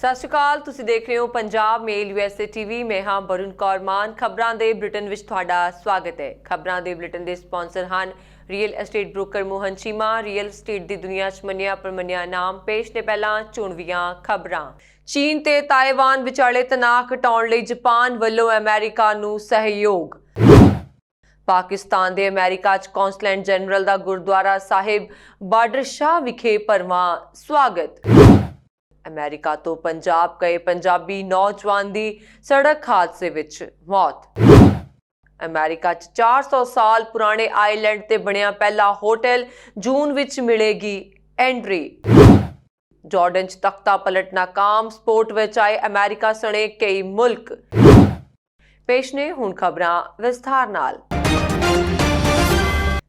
ਸਤਿ ਸ਼੍ਰੀ ਅਕਾਲ। ਤੁਸੀਂ ਦੇਖ ਰਹੇ ਹੋ ਪੰਜਾਬ ਮੇਲ USA ਟੀਵੀ। ਮੈਂ ਹਾਂ ਬरुण ਕੌਰ ਮਾਨ। ਖਬਰਾਂ ਦੇ ਬੁਲੇਟਿਨ ਵਿੱਚ ਤੁਹਾਡਾ ਸਵਾਗਤ ਹੈ। ਖਬਰਾਂ ਦੇ ਬੁਲੇਟਿਨ ਦੇ ਸਪਾਂਸਰ ਹਨ real estate broker Mohan Cheema. Real estate ਦੀ ਦੁਨੀਆ 'ਚ ਮੰਨਿਆ ਪ੍ਰਮੰਨਿਆ ਨਾਮ। ਪੇਸ਼ ਨੇ ਪਹਿਲਾਂ ਚੁਣਵੀਆਂ ਖਬਰਾਂ। ਚੀਨ ਤੇ ਤਾਇਵਾਨ ਵਿਚਾਲੇ ਤਣਾਅ ਘਟਾਉਣ ਲਈ ਜਾਪਾਨ ਵੱਲੋਂ ਅਮਰੀਕਾ ਨੂੰ ਸਹਿਯੋਗ। ਪਾਕਿਸਤਾਨ ਦੇ ਅਮਰੀਕਾ 'ਚ ਕੌਂਸਲੈਂਟ ਜਨਰਲ ਦਾ ਗੁਰਦੁਆਰਾ ਸਾਹਿਬ ਬਾਰਡਰ ਸ਼ਾਹ ਵਿਖੇ ਭਰਵਾਂ ਸਵਾਗਤ। ਅਮਰੀਕਾ ਤੋਂ ਪੰਜਾਬ ਗਏ ਪੰਜਾਬੀ ਨੌਜਵਾਨ ਦੀ ਸੜਕ ਹਾਦਸੇ ਵਿੱਚ ਮੌਤ। ਅਮਰੀਕਾ 'ਚ 400 ਸਾਲ ਪੁਰਾਣੇ ਆਈਲੈਂਡ ਤੇ ਬਣਿਆ ਪਹਿਲਾ ਹੋਟਲ, ਜੂਨ ਵਿੱਚ ਮਿਲੇਗੀ ਐਂਟਰੀ। ਜਾਰਡਨ 'ਚ ਤਖਤਾ ਪਲਟ ਨਾਕਾਮ, ਸਪੋਰਟ ਵਿੱਚ ਆਏ ਅਮਰੀਕਾ ਸਣੇ ਕਈ ਮੁਲਕ। ਪੇਸ਼ ਨੇ ਹੁਣ ਖਬਰਾਂ ਵਿਸਥਾਰ ਨਾਲ।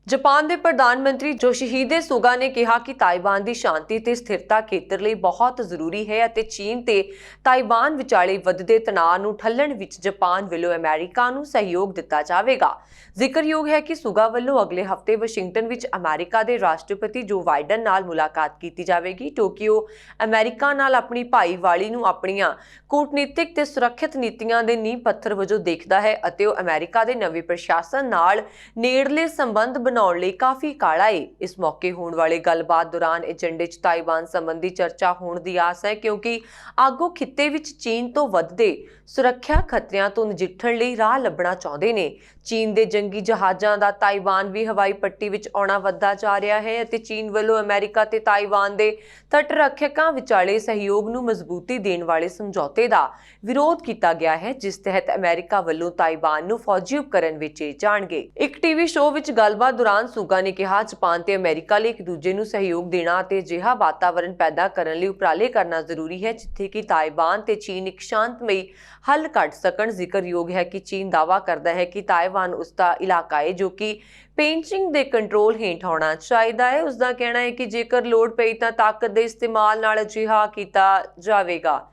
ਜਾਪਾਨ ਦੇ ਪ੍ਰਧਾਨ ਮੰਤਰੀ ਯੋਸ਼ੀਹੀਦੇ ਸੁਗਾ ਨੇ ਕਿਹਾ ਕਿ ਤਾਇਵਾਨ ਦੀ ਸ਼ਾਂਤੀ ਤੇ ਸਥਿਰਤਾ ਖੇਤਰ ਲਈ ਬਹੁਤ ਜ਼ਰੂਰੀ ਹੈ ਅਤੇ ਚੀਨ ਤੇ ਤਾਇਵਾਨ ਵਿਚਾਲੇ ਵੱਧਦੇ ਤਣਾਅ ਨੂੰ ਠੱਲਣ ਵਿੱਚ ਜਾਪਾਨ ਵੱਲੋਂ ਅਮਰੀਕਾ ਨੂੰ ਸਹਿਯੋਗ ਦਿੱਤਾ ਜਾਵੇਗਾ। ਜ਼ਿਕਰਯੋਗ ਹੈ ਕਿ ਸੁਗਾ ਵੱਲੋਂ ਅਗਲੇ ਹਫ਼ਤੇ ਵਾਸ਼ਿੰਗਟਨ ਵਿੱਚ ਅਮਰੀਕਾ ਦੇ ਰਾਸ਼ਟਰਪਤੀ ਜੋ ਬਾਈਡਨ ਨਾਲ ਮੁਲਾਕਾਤ ਕੀਤੀ ਜਾਵੇਗੀ। ਟੋਕੀਓ ਅਮਰੀਕਾ ਨਾਲ ਆਪਣੀ ਭਾਈਵਾਲੀ ਨੂੰ ਆਪਣੀਆਂ ਕੂਟਨੀਤਿਕ ਤੇ ਸੁਰੱਖਿਅਤ ਨੀਤੀਆਂ ਦੇ ਨੀਂਹ ਪੱਥਰ ਵਜੋਂ ਦੇਖਦਾ ਹੈ ਅਤੇ ਉਹ ਅਮਰੀਕਾ ਦੇ ਨਵੇਂ ਪ੍ਰਸ਼ਾਸਨ ਨਾਲ ਨੇੜਲੇ ਸੰਬੰਧ ਬਣਾਉਣ ਲਈ ਕਾਫੀ ਕਾਲਾ ਹੈ। ਇਸ ਮੌਕੇ ਹੋਣ ਵਾਲੇ ਗੱਲਬਾਤ ਦੌਰਾਨ ਏਜੰਡੇ 'ਚ ਤਾਇਵਾਨ ਸੰਬੰਧੀ ਚਰਚਾ ਹੋਣ ਦੀ ਆਸ ਹੈ, ਕਿਉਂਕਿ ਆਗੂ ਖਿੱਤੇ ਵਿੱਚ ਚੀਨ ਤੋਂ ਵੱਧਦੇ ਸੁਰੱਖਿਆ ਖਤਰਿਆਂ ਤੋਂ ਨਜਿੱਠਣ ਲਈ ਰਾਹ ਲੱਭਣਾ ਚਾਹੁੰਦੇ ਨੇ। ਚੀਨ ਦੇ ਜੰਗੀ ਜਹਾਜ਼ਾਂ ਦਾ ਤਾਇਵਾਨ ਵੀ ਹਵਾਈ ਪੱਟੀ ਵਿੱਚ ਆਉਣਾ ਵੱਧਦਾ ਜਾ ਰਿਹਾ ਹੈ ਅਤੇ ਚੀਨ ਵੱਲੋਂ ਅਮਰੀਕਾ ਤੇ ਤਾਇਵਾਨ ਦੇ ਤੱਟ ਰੱਖਿਅਕਾਂ ਵਿਚਾਲੇ ਸਹਿਯੋਗ ਨੂੰ ਮਜ਼ਬੂਤੀ ਦੇਣ ਵਾਲੇ ਸਮਝੌਤੇ ਦਾ ਵਿਰੋਧ ਕੀਤਾ ਗਿਆ ਹੈ, ਜਿਸ ਤਹਿਤ ਅਮਰੀਕਾ ਵੱਲੋਂ ਤਾਇਵਾਨ ਨੂੰ ਫੌਜੀ ਉਪਕਰਨ ਵੇਚੇ ਜਾਣਗੇ। ਇੱਕ ਟੀਵੀ ਸ਼ੋਅ ਵਿੱਚ ਗੱਲਬਾਤ ਦੌਰਾਨ ਸੁਗਾ ਨੇ ਕਿਹਾ, ਜਾਪਾਨ ਤੇ ਅਮਰੀਕਾ ਲਈ ਇੱਕ ਦੂਜੇ ਨੂੰ ਸਹਿਯੋਗ ਦੇਣਾ ਅਤੇ ਅਜਿਹਾ ਵਾਤਾਵਰਣ ਪੈਦਾ ਕਰਨ ਲਈ ਉਪਰਾਲੇ ਕਰਨਾ ਜ਼ਰੂਰੀ ਹੈ ਜਿੱਥੇ ਕਿ ਤਾਇਵਾਨ ਤੇ ਚੀਨ ਇੱਕ ਸ਼ਾਂਤਮਈ ਹੱਲ ਕੱਢ ਸਕਣ। ਜ਼ਿਕਰਯੋਗ ਹੈ ਕਿ ਚੀਨ ਦਾਅਵਾ ਕਰਦਾ ਹੈ ਕਿ ਤਾਇਵਾਨ ਉਸਦਾ ਇਲਾਕਾ ਹੈ ਜੋ ਕਿ ਪੇਂਚਿੰਗ ਦੇ ਕੰਟਰੋਲ ਹੇਠ ਆਉਣਾ ਚਾਹੀਦਾ ਹੈ। ਉਸਦਾ ਕਹਿਣਾ ਹੈ ਕਿ ਜੇਕਰ ਲੋੜ ਪਈ ਤਾਂ ਤਾਕਤ ਦੇ ਇਸਤੇਮਾਲ ਨਾਲ ਅਜਿਹਾ ਕੀਤਾ ਜਾਵੇਗਾ।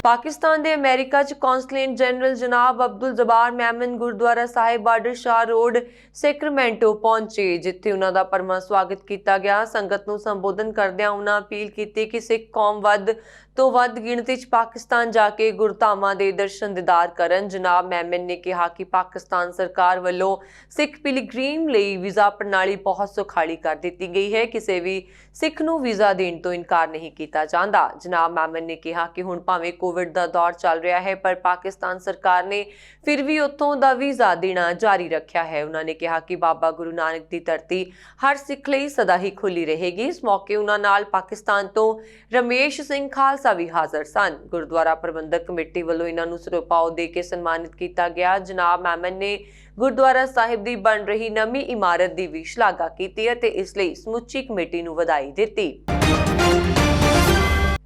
ਪਾਕਿਸਤਾਨ ਦੇ ਅਮਰੀਕਾ 'ਚ ਕੌਂਸਲੇਟ ਜਨਰਲ ਜਨਾਬ ਅਬਦੁਲ ਜਬਾਰ ਮੈਮਨ ਗੁਰਦੁਆਰਾ ਸਾਹਿਬ ਬਾਰਡਰ ਸ਼ਾਹ ਰੋਡ ਸੈਕਰਮੈਂਟੋ ਪਹੁੰਚੇ, ਜਿੱਥੇ ਉਹਨਾਂ ਦਾ ਭਰਵਾਂ ਸਵਾਗਤ ਕੀਤਾ ਗਿਆ। ਸੰਗਤ ਨੂੰ ਸੰਬੋਧਨ ਕਰਦਿਆਂ ਉਹਨਾਂ ਅਪੀਲ ਕੀਤੀ ਕਿ ਸਿੱਖ ਕੌਮ ਵੱਧ ਤੋਂ ਵੱਧ ਗਿਣਤੀ 'ਚ ਪਾਕਿਸਤਾਨ ਜਾ ਕੇ ਗੁਰਧਾਮਾਂ ਦੇ ਦਰਸ਼ਨ ਦੀਦਾਰ ਕਰਨ। ਜਨਾਬ ਮੈਮਨ ਨੇ ਕਿਹਾ ਕਿ ਪਾਕਿਸਤਾਨ ਸਰਕਾਰ ਵੱਲੋਂ ਸਿੱਖ ਪਿਲਗ੍ਰਿਮ ਲਈ ਵੀਜ਼ਾ ਪ੍ਰਣਾਲੀ ਬਹੁਤ ਸੁਖਾਲੀ ਕਰ ਦਿੱਤੀ ਗਈ ਹੈ। ਕਿਸੇ ਵੀ ਸਿੱਖ ਨੂੰ ਵੀਜ਼ਾ ਦੇਣ ਤੋਂ ਇਨਕਾਰ ਨਹੀਂ ਕੀਤਾ ਜਾਂਦਾ। ਜਨਾਬ ਮੈਮਨ ਨੇ ਕਿਹਾ ਕਿ ਹੁਣ ਭਾਵੇਂ ਕੋਵਿਡ ਦਾ ਦੌਰ ਚੱਲ ਰਿਹਾ ਹੈ, ਪਰ ਪਾਕਿਸਤਾਨ ਸਰਕਾਰ ਨੇ ਫਿਰ ਵੀ ਉੱਥੋਂ ਦਾ ਵੀਜ਼ਾ ਦੇਣਾ ਜਾਰੀ ਰੱਖਿਆ ਹੈ। ਉਹਨਾਂ ਨੇ ਕਿਹਾ ਕਿ ਬਾਬਾ ਗੁਰੂ ਨਾਨਕ ਦੀ ਧਰਤੀ ਹਰ ਸਿੱਖ ਲਈ ਸਦਾ ਹੀ ਖੁੱਲੀ ਰਹੇਗੀ। ਇਸ ਮੌਕੇ ਉਹਨਾਂ ਨਾਲ ਪਾਕਿਸਤਾਨ ਤੋਂ ਰਮੇਸ਼ ਸਿੰਘ ਖਾਲਸਾ ਵੀ ਹਾਜ਼ਰ ਸਨ। ਗੁਰਦੁਆਰਾ ਪ੍ਰਬੰਧਕ ਕਮੇਟੀ ਵੱਲੋਂ ਇਹਨਾਂ ਨੂੰ ਸਿਰੋਪਾਓ ਦੇ ਕੇ ਸਨਮਾਨਿਤ ਕੀਤਾ ਗਿਆ। ਜਨਾਬ ਮੈਮਨ ਨੇ ਗੁਰਦੁਆਰਾ ਸਾਹਿਬ ਦੀ ਬਣ ਰਹੀ ਨਵੀਂ ਇਮਾਰਤ ਦੀ ਵੀ ਸ਼ਲਾਘਾ ਕੀਤੀ ਅਤੇ ਇਸ ਲਈ ਸਮੁੱਚੀ ਕਮੇਟੀ ਨੂੰ ਵਧਾਈ ਦਿੱਤੀ।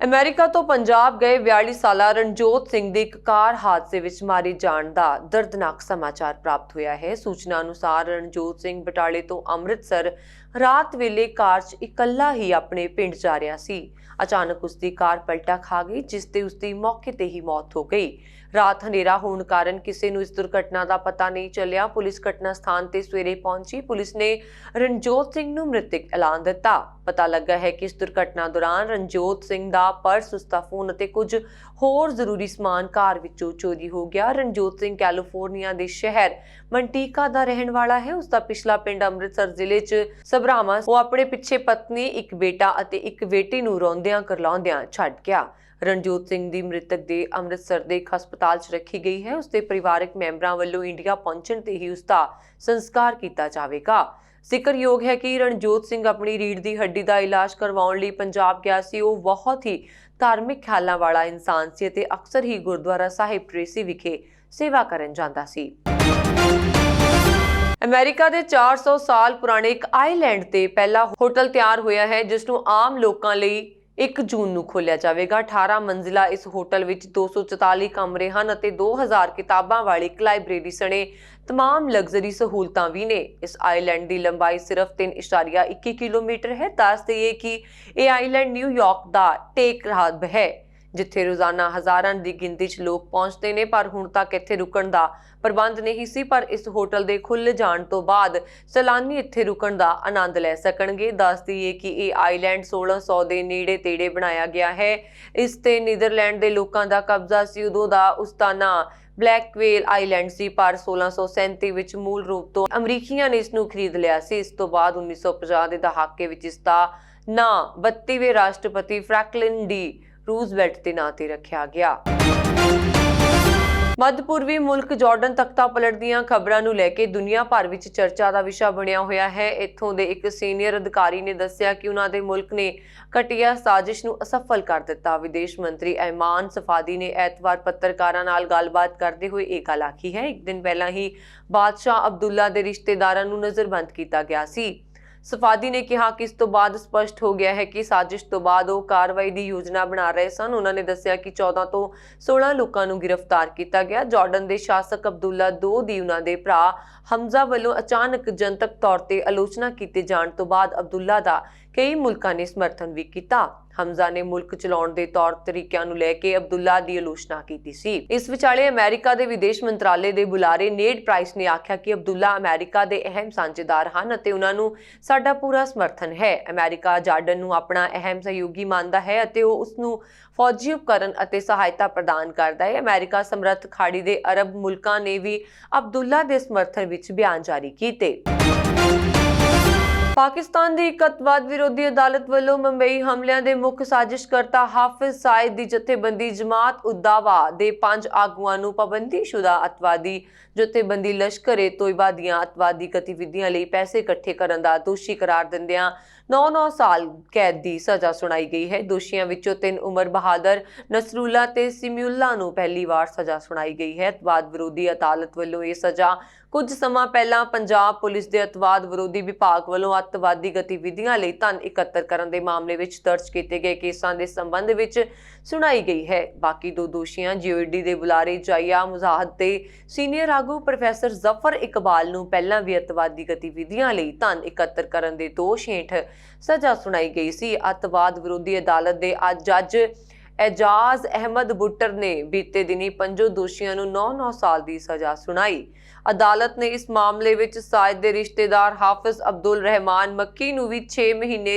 ਅਮਰੀਕਾ ਤੋਂ ਪੰਜਾਬ ਗਏ 42 ਸਾਲਾ ਰਣਜੋਤ ਸਿੰਘ ਦੀ ਇੱਕ ਕਾਰ ਹਾਦਸੇ ਵਿੱਚ ਮਾਰੇ ਜਾਣ ਦਾ ਦਰਦਨਾਕ ਸਮਾਚਾਰ ਪ੍ਰਾਪਤ ਹੋਇਆ ਹੈ। ਸੂਚਨਾ ਅਨੁਸਾਰ ਰਣਜੋਤ ਸਿੰਘ ਬਟਾਲੇ ਤੋਂ ਅੰਮ੍ਰਿਤਸਰ ਰਾਤ ਵੇਲੇ ਕਾਰ 'ਚ ਇਕੱਲਾ ਹੀ ਆਪਣੇ ਪਿੰਡ ਜਾ ਰਿਹਾ ਸੀ। ਅਚਾਨਕ ਉਸਦੀ ਕਾਰ ਪਲਟਾ ਖਾ ਗਈ, ਜਿਸ ਤੇ ਉਸਦੀ ਮੌਕੇ ਤੇ ਹੀ ਮੌਤ ਹੋ ਗਈ। ਰਾਤ ਹਨੇਰਾ ਹੋਣ ਕਾਰਨ ਕਿਸੇ ਨੂੰ ਇਸ ਦੁਰਘਟਨਾ ਦਾ ਪਤਾ ਨਹੀਂ ਚੱਲਿਆ। ਪੁਲਿਸ ਘਟਨਾ ਸਥਾਨ ਤੇ ਸਵੇਰੇ ਪਹੁੰਚੀ। ਪੁਲਿਸ ਨੇ ਰਣਜੋਤ ਸਿੰਘ ਨੂੰ ਮ੍ਰਿਤਕ ਐਲਾਨ ਦਿੱਤਾ। ਪਤਾ ਲੱਗਾ ਹੈ ਕਿ ਇਸ ਦੁਰਘਟਨਾ ਦੌਰਾਨ ਰਣਜੋਤ ਸਿੰਘ ਦਾ ਪਰਸ, ਉਸਦਾ ਫੋਨ ਅਤੇ ਕੁਝ ਹੋਰ ਜ਼ਰੂਰੀ ਸਮਾਨ ਕਾਰ ਵਿੱਚੋਂ ਚੋਰੀ ਹੋ ਗਿਆ। ਰਣਜੋਤ ਸਿੰਘ ਕੈਲੀਫੋਰਨੀਆ ਦੇ ਸ਼ਹਿਰ ਮੰਟੀਕਾ ਦਾ ਰਹਿਣ ਵਾਲਾ ਹੈ। ਉਸਦਾ ਪਿਛਲਾ ਪਿੰਡ ਅੰਮ੍ਰਿਤਸਰ ਜ਼ਿਲ੍ਹੇ 'ਚ ਸਭਰਾਵਾਂ। ਉਹ ਆਪਣੇ ਪਿੱਛੇ ਪਤਨੀ, ਇੱਕ ਬੇਟਾ ਅਤੇ ਇੱਕ ਬੇਟੀ ਨੂੰ ਰੋਂਦਿਆਂ ਕਰਲਾਉਂਦਿਆਂ ਛੱਡ ਗਿਆ। ਰਣਜੋਤ ਸਿੰਘ ਦੀ ਮ੍ਰਿਤਕ ਦੇ ਅੰਮ੍ਰਿਤਸਰ ਦੇ ਇੱਕ ਹਸਪਤਾਲ 'ਚ ਰੱਖੀ ਗਈ ਹੈ। ਉਸਦੇ ਪਰਿਵਾਰਕ ਮੈਂਬਰਾਂ ਵੱਲੋਂ ਇੰਡੀਆ ਪਹੁੰਚਣ ਤੇ ਹੀ ਉਸਦਾ ਸੰਸਕਾਰ ਕੀਤਾ ਜਾਵੇਗਾ। ਜ਼ਿਕਰਯੋਗ ਹੈ ਕਿ ਰਣਜੋਤ ਸਿੰਘ ਆਪਣੀ ਰੀੜ੍ਹ ਦੀ ਹੱਡੀ ਦਾ ਇਲਾਜ ਕਰਵਾਉਣ ਲਈ ਪੰਜਾਬ ਗਿਆ ਸੀ। ਉਹ ਬਹੁਤ ਹੀ ਧਾਰਮਿਕ ਖਿਆਲਾਂ ਵਾਲਾ ਇਨਸਾਨ ਸੀ ਅਤੇ ਅਕਸਰ ਹੀ ਗੁਰਦੁਆਰਾ ਸਾਹਿਬ ਟ੍ਰੇਸੀ ਵਿਖੇ ਸੇਵਾ ਕਰਨ ਜਾਂਦਾ ਸੀ। ਅਮਰੀਕਾ ਦੇ 400 ਸਾਲ ਪੁਰਾਣੇ ਇੱਕ ਆਈਲੈਂਡ ਤੇ ਪਹਿਲਾ ਹੋਟਲ ਤਿਆਰ ਹੋਇਆ ਹੈ, ਜਿਸ ਨੂੰ ਆਮ ਲੋਕਾਂ ਲਈ 1 ਜੂਨ ਨੂੰ ਖੋਲ੍ਹਿਆ ਜਾਵੇਗਾ। 18 ਮੰਜ਼ਿਲਾ ਇਸ ਹੋਟਲ ਵਿੱਚ 244 ਕਮਰੇ ਹਨ ਅਤੇ 2000 ਕਿਤਾਬਾਂ ਵਾਲੀ ਇੱਕ ਲਾਇਬ੍ਰੇਰੀ ਸਣੇ तमाम लग्जरी सहूलतां भी ने। इस आइलैंड की लंबाई सिर्फ 3.21 किलोमीटर है। दस देइए कि यह आइलैंड न्यूयॉर्क का टेक हब है, ਜਿੱਥੇ ਰੋਜ਼ਾਨਾ ਹਜ਼ਾਰਾਂ ਦੀ ਗਿਣਤੀ 'ਚ ਲੋਕ ਪਹੁੰਚਦੇ ਨੇ, ਪਰ ਹੁਣ ਤੱਕ ਇੱਥੇ ਰੁਕਣ ਦਾ ਪ੍ਰਬੰਧ ਨਹੀਂ ਸੀ। ਪਰ ਇਸ ਹੋਟਲ ਦੇ ਖੁੱਲ੍ਹ ਜਾਣ ਤੋਂ ਬਾਅਦ ਸੈਲਾਨੀ ਇੱਥੇ ਰੁਕਣ ਦਾ ਆਨੰਦ ਲੈ ਸਕਣਗੇ। ਦੱਸ ਦਈਏ ਕਿ ਇਹ ਆਈਲੈਂਡ 1600 ਦੇ ਨੇੜੇ ਤੇੜੇ ਬਣਾਇਆ ਗਿਆ ਹੈ। ਇਸ ਤੇ ਨੀਦਰਲੈਂਡ ਦੇ ਲੋਕਾਂ ਦਾ ਕਬਜ਼ਾ ਸੀ। ਉਦੋਂ ਦਾ ਉਸ ਦਾ ਨਾਂ ਬਲੈਕ ਵੇਲ ਆਈਲੈਂਡ ਸੀ, ਪਰ 1637 ਵਿੱਚ ਮੂਲ ਰੂਪ ਤੋਂ ਅਮਰੀਕੀਆਂ ਨੇ ਇਸ ਨੂੰ ਖਰੀਦ ਲਿਆ ਸੀ। ਇਸ ਤੋਂ ਬਾਅਦ 1950 ਦੇ ਦਹਾਕੇ ਵਿੱਚ ਇਸ ਦਾ ਨਾਂ 32ਵੇਂ ਰਾਸ਼ਟਰਪਤੀ ਫ੍ਰੈਂਕਲਿਨ ਡੀ ਰੂਜ਼ਵੈਲਟ ਦੇ ਨਾਂ ਤੇ ਰੱਖਿਆ ਗਿਆ। ਮੱਧ ਪੂਰਬੀ ਮੁਲਕ ਜਾਰਡਨ ਤਖਤਾ ਪਲਟ ਦੀਆਂ ਖਬਰਾਂ ਨੂੰ ਲੈ ਕੇ ਦੁਨੀਆ ਭਰ ਵਿੱਚ ਚਰਚਾ ਦਾ ਵਿਸ਼ਾ ਬਣਿਆ ਹੋਇਆ ਹੈ। ਇੱਥੋਂ ਦੇ ਇੱਕ ਸੀਨੀਅਰ ਅਧਿਕਾਰੀ ਨੇ ਦੱਸਿਆ ਕਿ ਉਹਨਾਂ ਦੇ ਮੁਲਕ ਨੇ ਘਟੀਆ ਸਾਜ਼ਿਸ਼ ਨੂੰ ਅਸਫਲ ਕਰ ਦਿੱਤਾ। ਵਿਦੇਸ਼ ਮੰਤਰੀ ਅਯਮਾਨ ਸਫਾਦੀ ਨੇ ਐਤਵਾਰ ਪੱਤਰਕਾਰਾਂ ਨਾਲ ਗੱਲਬਾਤ ਕਰਦੇ ਹੋਏ ਇਹ ਗੱਲ ਆਖੀ ਹੈ। ਇੱਕ ਦਿਨ ਪਹਿਲਾਂ ਹੀ ਬਾਦਸ਼ਾਹ ਅਬਦੁੱਲਾ ਦੇ ਰਿਸ਼ਤੇਦਾਰਾਂ ਨੂੰ ਨਜ਼ਰਬੰਦ ਕੀਤਾ ਗਿਆ ਸੀ। ਸਫਾਦੀ ਨੇ ਕਿਹਾ ਕਿ ਇਸ ਤੋਂ ਬਾਅਦ ਸਪਸ਼ਟ ਹੋ ਗਿਆ ਹੈ ਕਿ ਸਾਜ਼ਿਸ਼ ਤੋਂ ਬਾਅਦ ਉਹ ਕਾਰਵਾਈ ਦੀ ਯੋਜਨਾ ਬਣਾ ਰਹੇ ਸਨ। ਉਹਨਾਂ ਨੇ ਦੱਸਿਆ ਕਿ 14 ਤੋਂ 16 ਲੋਕਾਂ ਨੂੰ ਗ੍ਰਿਫਤਾਰ ਕੀਤਾ ਗਿਆ। ਜਾਰਡਨ ਦੇ ਸ਼ਾਸਕ ਅਬਦੁੱਲਾ II ਦੀ ਉਹਨਾਂ ਦੇ ਭਰਾ ਹਮਜ਼ਾ ਵੱਲੋਂ ਅਚਾਨਕ ਜਨਤਕ ਤੌਰ ਤੇ ਆਲੋਚਨਾ ਕੀਤੇ ਜਾਣ ਤੋਂ ਬਾਅਦ ਅਬਦੁੱਲਾ ਦਾ ਕਈ ਮੁਲਕਾਂ ਨੇ ਸਮਰਥਨ ਵੀ ਕੀਤਾ। ਹਮਜ਼ਾ ਨੇ ਮੁਲਕ ਚਲਾਉਣ ਦੇ ਤੌਰ ਤਰੀਕਿਆਂ ਨੂੰ ਲੈ ਕੇ ਅਬਦੁੱਲਾ ਦੀ ਆਲੋਚਨਾ ਕੀਤੀ ਸੀ। ਇਸ ਵਿਚਾਲੇ ਅਮਰੀਕਾ ਦੇ ਵਿਦੇਸ਼ ਮੰਤਰਾਲੇ ਦੇ ਬੁਲਾਰੇ ਨੇਡ ਪ੍ਰਾਈਸ ਨੇ ਆਖਿਆ ਕਿ ਅਬਦੁੱਲਾ ਅਮਰੀਕਾ ਦੇ ਅਹਿਮ ਸਾਂਝੇਦਾਰ ਹਨ ਅਤੇ ਉਹਨਾਂ ਨੂੰ ਸਾਡਾ ਪੂਰਾ ਸਮਰਥਨ ਹੈ। ਅਮਰੀਕਾ ਜਾਰਡਨ ਨੂੰ ਆਪਣਾ ਅਹਿਮ ਸਹਿਯੋਗੀ ਮੰਨਦਾ ਹੈ ਅਤੇ ਉਹ ਉਸ ਨੂੰ ਫੌਜੀ ਉਪਕਰਨ ਅਤੇ ਸਹਾਇਤਾ ਪ੍ਰਦਾਨ ਕਰਦਾ ਹੈ। ਅਮਰੀਕਾ ਸਮਰੱਥ ਖਾੜੀ ਦੇ ਅਰਬ ਮੁਲਕਾਂ ਨੇ ਵੀ ਅਬਦੁੱਲਾ ਦੇ ਸਮਰਥਨ ਵਿੱਚ ਬਿਆਨ ਜਾਰੀ ਕੀਤੇ। ਪਾਕਿਸਤਾਨ ਦੀ ਇੱਕ ਅੱਤਵਾਦ ਵਿਰੋਧੀ ਅਦਾਲਤ ਵੱਲੋਂ ਮੁੰਬਈ ਹਮਲਿਆਂ ਦੇ ਮੁੱਖ ਸਾਜ਼ਿਸ਼ਕਰਤਾ ਹਾਫਿਜ਼ ਸਾਇਦ ਦੀ ਜਥੇਬੰਦੀ ਜਮਾਤ ਉਦ-ਦਾਵਾ ਦੇ 5 ਆਗੂਆਂ ਨੂੰ ਪਾਬੰਦੀਸ਼ੁਦਾ ਅੱਤਵਾਦੀ ਜਥੇਬੰਦੀ ਲਸ਼ਕਰ-ਏ-ਤੋਇਬਾ ਦੀਆਂ ਅੱਤਵਾਦੀ ਗਤੀਵਿਧੀਆਂ ਲਈ ਪੈਸੇ ਇਕੱਠੇ ਕਰਨ ਦਾ ਦੋਸ਼ੀ ਕਰਾਰ ਦਿੰਦਿਆਂ 9 ਸਾਲ ਕੈਦ ਦੀ ਸਜ਼ਾ ਸੁਣਾਈ ਗਈ ਹੈ। ਦੋਸ਼ੀਆਂ ਵਿੱਚੋਂ 3 ਉਮਰ ਬਹਾਦਰ, ਨਸਰੁੱਲਾ ਤੇ ਸਿਮੀਉੱਲਾ ਨੂੰ ਪਹਿਲੀ ਵਾਰ ਸਜ਼ਾ ਸੁਣਾਈ ਗਈ ਹੈ। ਅੱਤਵਾਦ ਵਿਰੋਧੀ ਅਦਾਲਤ ਵੱਲੋਂ ਇਹ ਸਜ਼ਾ ਕੁਝ ਸਮਾਂ ਪਹਿਲਾਂ ਪੰਜਾਬ ਪੁਲਿਸ ਦੇ ਅੱਤਵਾਦ ਵਿਰੋਧੀ ਵਿਭਾਗ ਵੱਲੋਂ ਅੱਤਵਾਦੀ ਗਤੀਵਿਧੀਆਂ ਲਈ ਧਨ ਇਕੱਤਰ ਕਰਨ ਦੇ ਮਾਮਲੇ ਵਿੱਚ ਦਰਜ ਕੀਤੇ ਗਏ ਕੇਸਾਂ ਦੇ ਸੰਬੰਧ ਵਿੱਚ ਸੁਣਾਈ ਗਈ ਹੈ। ਬਾਕੀ 2 ਦੋਸ਼ੀਆਂ ਜੀਓਡੀ ਦੇ ਬੁਲਾਰੇ ਜਾਇਆ ਮੁਜ਼ਾਹਦ ਤੇ ਸੀਨੀਅਰ ਆਗੂ ਪ੍ਰੋਫੈਸਰ ਜ਼ਫਰ ਇਕਬਾਲ ਨੂੰ ਪਹਿਲਾਂ ਵੀ ਅੱਤਵਾਦੀ ਗਤੀਵਿਧੀਆਂ ਲਈ ਧਨ ਇਕੱਤਰ ਕਰਨ ਦੇ ਦੋਸ਼ ਹੇਠ ਸਜ਼ਾ ਸੁਣਾਈ ਗਈ ਸੀ। ਅੱਤਵਾਦ ਵਿਰੋਧੀ ਅਦਾਲਤ ਦੇ ਜੱਜ एजाज अहमद बुट्टर ने बीते दिनी 5 दोषियों ਨੂੰ 9 साल की सजा सुनाई। अदालत ने इस मामले विच सायद के रिश्तेदार हाफिज अब्दुल रहमान मक्की ਨੂੰ भी 6 महीने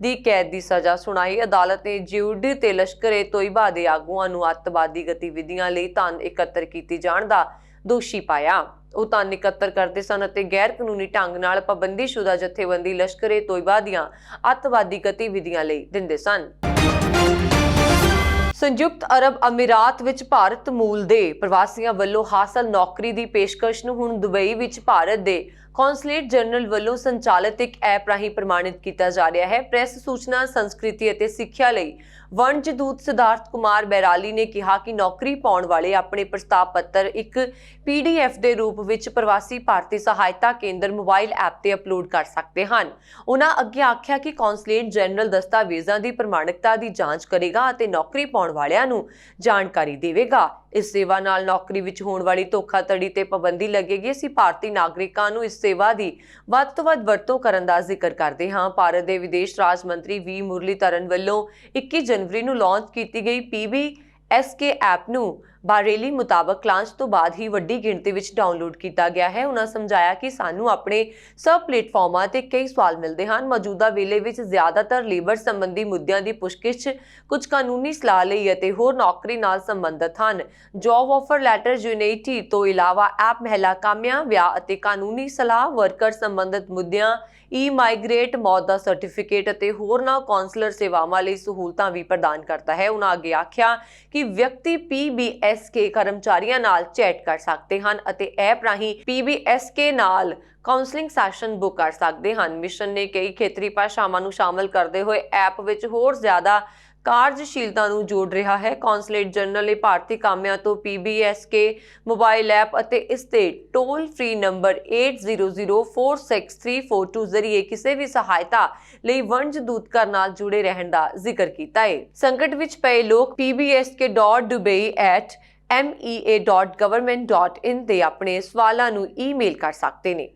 ਦੀ कैद की सजा सुनाई। अदालत ने जिउडी ते लश्कर-ए-तोयबा के आगुआं ਨੂੰ ਅੱਤਵਾਦੀ गतिविधियां ਲਈ ਧਨ ਇਕੱਤਰ ਕੀਤੇ ਜਾਣ ਦਾ ਦੋਸ਼ੀ ਪਾਇਆ। ਉਹ ਧਨ ਇਕੱਤਰ ਕਰਦੇ ਸਨ ਅਤੇ ਗੈਰ ਕਾਨੂੰਨੀ ਢੰਗ ਨਾਲ ਪਾਬੰਦੀਸ਼ੁਦਾ ਜਥੇਬੰਦੀ ਲਸ਼ਕਰ-ਏ-ਤੋਇਬਾ ਦੀਆਂ ਅੱਤਵਾਦੀ ਗਤੀਵਿਧੀਆਂ ਲਈ ਦਿੰਦੇ ਸਨ। ਸੰਯੁਕਤ ਅਰਬ ਅਮੀਰਾਤ ਵਿੱਚ ਭਾਰਤ ਮੂਲ ਦੇ ਪ੍ਰਵਾਸੀਆਂ ਵੱਲੋਂ ਹਾਸਲ ਨੌਕਰੀ ਦੀ ਪੇਸ਼ਕਸ਼ ਨੂੰ ਹੁਣ ਦੁਬਈ ਵਿੱਚ ਭਾਰਤ ਦੇ ਕੌਂਸਲੇਟ ਜਨਰਲ ਵੱਲੋਂ ਸੰਚਾਲਿਤ ਇੱਕ ਐਪ ਰਾਹੀਂ ਪ੍ਰਮਾਣਿਤ ਕੀਤਾ ਜਾ ਰਿਹਾ ਹੈ। ਪ੍ਰੈਸ ਸੂਚਨਾ, ਸੰਸਕ੍ਰਿਤੀ ਅਤੇ ਸਿੱਖਿਆ ਲਈ ਵਣਜ ਦੂਤ ਸਿਧਾਰਥ ਕੁਮਾਰ ਬੈਰਾਲੀ ਨੇ ਕਿਹਾ ਕਿ ਨੌਕਰੀ ਪਾਉਣ ਵਾਲੇ ਆਪਣੇ ਪ੍ਰਸਤਾਵ ਪੱਤਰ ਇੱਕ PDF ਦੇ ਰੂਪ ਵਿੱਚ ਪ੍ਰਵਾਸੀ ਭਾਰਤੀ ਸਹਾਇਤਾ ਕੇਂਦਰ ਮੋਬਾਈਲ ਐਪ ਤੇ ਅਪਲੋਡ ਕਰ ਸਕਦੇ ਹਨ। ਉਹਨਾਂ ਅੱਗੇ ਆਖਿਆ ਕਿ ਕੌਂਸਲੇਟ ਜਨਰਲ ਦਸਤਾਵੇਜ਼ਾਂ ਦੀ ਪ੍ਰਮਾਣਿਕਤਾ ਦੀ ਜਾਂਚ ਕਰੇਗਾ ਅਤੇ ਨੌਕਰੀ ਪਾਉਣ ਵਾਲਿਆਂ ਨੂੰ ਜਾਣਕਾਰੀ ਦੇਵੇਗਾ। ਇਸ ਸੇਵਾ ਨਾਲ ਨੌਕਰੀ ਵਿੱਚ ਹੋਣ ਵਾਲੀ ਧੋਖਾਧੜੀ ਤੇ ਪਾਬੰਦੀ ਲੱਗੇਗੀ। ਅਸੀਂ ਭਾਰਤੀ ਨਾਗਰਿਕਾਂ ਨੂੰ ਇਸ ਸੇਵਾ ਦੀ ਵੱਧ ਤੋਂ ਵੱਧ ਵਰਤੋਂ ਕਰਨ ਦਾ ਜ਼ਿਕਰ ਕਰਦੇ ਹਾਂ। ਭਾਰਤ ਦੇ ਵਿਦੇਸ਼ ਰਾਜ ਮੰਤਰੀ ਵੀ ਮੁਰਲੀਧਰਨ ਵੱਲੋਂ 21 ਜਨਵਰੀ ਨੂੰ ਲਾਂਚ ਕੀਤੀ ਗਈ PBSK ਐਪ ਨੂੰ ਬਾਰੇਲੀ ਮੁਤਾਬਕ ਲਾਂਚ ਤੋਂ ਬਾਅਦ ਹੀ ਵੱਡੀ ਗਿਣਤੀ ਵਿੱਚ ਡਾਊਨਲੋਡ ਕੀਤਾ ਗਿਆ ਹੈ। ਉਹਨਾਂ ਸਮਝਾਇਆ ਕਿ ਸਾਨੂੰ ਆਪਣੇ ਸਭ ਪਲੇਟਫਾਰਮਾਂ ਤੇ ਕਈ ਸਵਾਲ ਮਿਲਦੇ ਹਨ। ਮੌਜੂਦਾ ਵੇਲੇ ਵਿੱਚ ਜ਼ਿਆਦਾਤਰ ਲੇਬਰ ਸੰਬੰਧੀ ਮੁੱਦਿਆਂ ਦੀ ਪੁੱਛਗਿੱਛ, ਕੁਝ ਕਾਨੂੰਨੀ ਸਲਾਹ ਲਈ ਅਤੇ ਹੋਰ ਨੌਕਰੀ ਨਾਲ ਸੰਬੰਧਿਤ ਹਨ। ਜੌਬ ਆਫਰ ਲੈਟਰ ਯੂਨਿਟੀ ਤੋਂ ਇਲਾਵਾ ਐਪ ਮਹਿਲਾ ਕਾਮਿਆਂ, ਵਿਆਹ ਅਤੇ ਕਾਨੂੰਨੀ ਸਲਾਹ, ਵਰਕਰ ਸੰਬੰਧਿਤ ਮੁੱਦਿਆਂ, ਮਾਈਗ੍ਰੇਟ, ਮੌਤ ਦਾ ਸਰਟੀਫਿਕੇਟ ਅਤੇ ਹੋਰਨਾਂ ਕੌਂਸਲਰ ਸੇਵਾਵਾਂ ਲਈ ਸਹੂਲਤਾਂ ਵੀ ਪ੍ਰਦਾਨ ਕਰਦਾ ਹੈ। ਉਹਨਾਂ ਅੱਗੇ ਆਖਿਆ ਕਿ ਵਿਅਕਤੀ PBSK ਕਰਮਚਾਰੀਆਂ ਨਾਲ ਚੈਟ ਕਰ ਸਕਦੇ ਹਨ ਅਤੇ ਐਪ ਰਾਹੀਂ PBSK ਨਾਲ ਕਾਉਂਸਲਿੰਗ ਸੈਸ਼ਨ ਬੁੱਕ ਕਰ ਸਕਦੇ ਹਨ। ਮਿਸ਼ਨ ਨੇ ਕਈ ਖੇਤਰੀ ਭਾਸ਼ਾਵਾਂ ਨੂੰ ਸ਼ਾਮਲ ਕਰਦੇ ਹੋਏ ਐਪ ਵਿੱਚ ਹੋਰ ਜ਼ਿਆਦਾ ਕਾਰਜਸ਼ੀਲਤਾ ਨੂੰ ਜੋੜ ਰਿਹਾ ਹੈ। ਕੌਂਸਲੇਟ ਜਨਰਲ ਨੇ ਭਾਰਤੀ ਕਾਮਿਆਂ ਤੋਂ PBSK ਮੋਬਾਈਲ ਐਪ ਅਤੇ ਇਸ ਦੇ ਟੋਲ ਫ੍ਰੀ ਨੰਬਰ 80046342 ਜ਼ਰੀਏ ਕਿਸੇ ਵੀ ਸਹਾਇਤਾ ਲਈ ਵਣਜ ਦੂਤਘਰ ਨਾਲ ਜੁੜੇ ਰਹਿਣ ਦਾ ਜ਼ਿਕਰ ਕੀਤਾ ਹੈ। ਸੰਕਟ ਵਿੱਚ ਪਏ ਲੋਕ pbsk.dubai@mea.government.in ਤੇ ਆਪਣੇ ਸਵਾਲਾਂ ਨੂੰ ਈਮੇਲ ਕਰ ਸਕਦੇ ਨੇ।